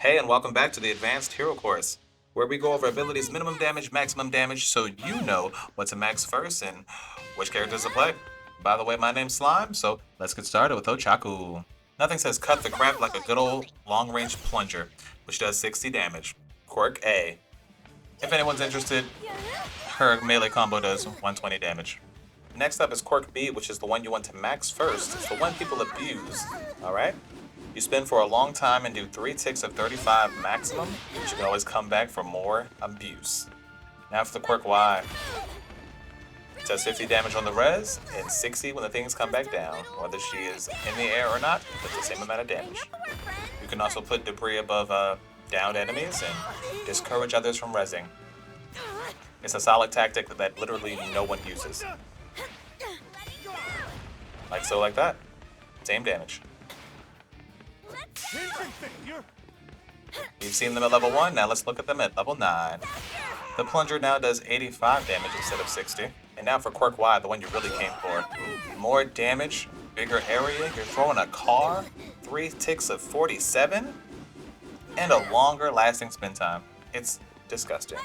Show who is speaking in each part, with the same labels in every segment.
Speaker 1: Hey, and welcome back to the Advanced Hero course, where we go over abilities minimum damage, maximum damage, so you know what to max first and which characters to play. By the way, my name's Slime, so let's get started with Ochaku. Nothing says cut the crap like a good old long-range plunger, which does 60 damage. Quirk A. If anyone's interested, her melee combo does 120 damage. Next up is Quirk B, which is the one you want to max first. It's the one people abuse, alright? You spin for a long time and do 3 ticks of 35 maximum, but you can always come back for more abuse. Now for the Quirk Y. It does 50 damage on the res, and 60 when the things come back down. Whether she is in the air or not, it does the same amount of damage. You can also put debris above downed enemies and discourage others from resing. It's a solid tactic that literally no one uses. Like so, like that. Same damage. You've seen them at level 1, now let's look at them at level 9. The plunger now does 85 damage instead of 60. And now for Quirk Y, the one you really came for. More damage, bigger area, you're throwing a car, 3 ticks of 47, and a longer lasting spin time. It's disgusting.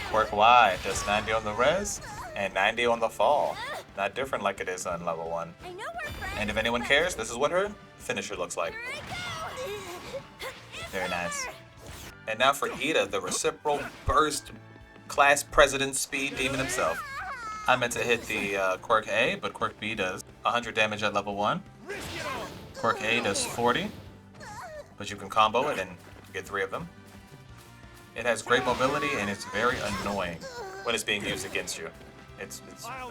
Speaker 1: Quirk Y does 90 on the res, and 90 on the fall. Not different like it is on level 1. And if anyone cares, this is what her finisher looks like. Very nice. And now for Ida, the reciprocal burst class president speed demon himself. I meant to hit the Quirk A, but Quirk B does 100 damage at level 1. Quirk A does 40, but you can combo it and get 3 of them. It has great mobility and it's very annoying when it's being used against you. It's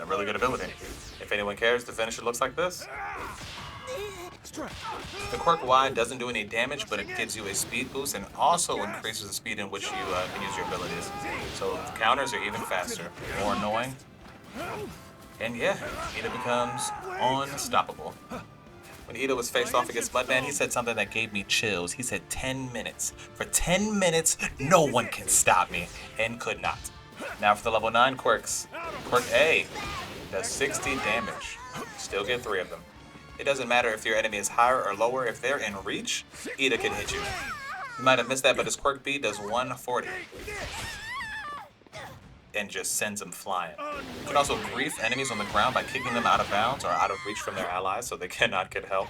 Speaker 1: a really good ability. If anyone cares, the finisher looks like this. The Quirk Y doesn't do any damage, but it gives you a speed boost and also increases the speed in which you can use your abilities. So counters are even faster, more annoying. And yeah, Ida becomes unstoppable. When Ida was faced off against Mudman, he said something that gave me chills. He said 10 minutes. For 10 minutes, no one can stop me, and could not. Now for the level 9 quirks. Quirk A does 60 damage. Still get 3 of them. It doesn't matter if your enemy is higher or lower. If they're in reach, Ida can hit you. You might have missed that, but his Quirk B does 140. And just sends them flying. You can also grief enemies on the ground by kicking them out of bounds or out of reach from their allies so they cannot get help.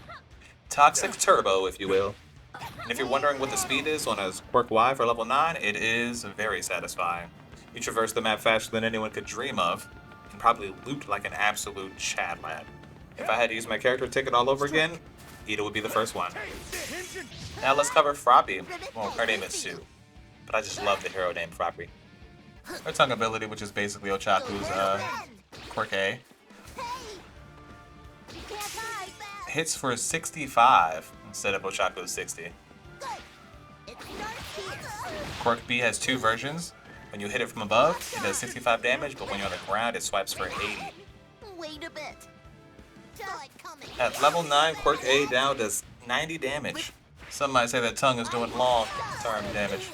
Speaker 1: Toxic Turbo, if you will. And if you're wondering what the speed is on a Quirk Y for level 9, it is very satisfying. You traverse the map faster than anyone could dream of, and probably loot like an absolute Chad lad. If I had to use my character ticket all over again, Ida would be the first one. Now let's cover Froppy. Well, her name is Sue, but I just love the hero named Froppy. Her tongue ability, which is basically Ochaku's Quirk A, hits for 65 instead of Ochaku's 60. Quirk B has 2 versions. When you hit it from above, it does 65 damage, but when you're on the ground, it swipes for 80.
Speaker 2: Wait a bit.
Speaker 1: At level 9, Quirk A now does 90 damage. Some might say that tongue is doing long-term damage.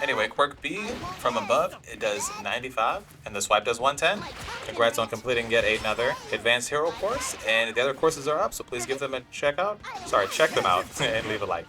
Speaker 1: Anyway, Quirk B, from above, it does 95, and the swipe does 110. Congrats on completing yet another Advanced Hero course, and the other courses are up, so please give them a check them out, and leave a like.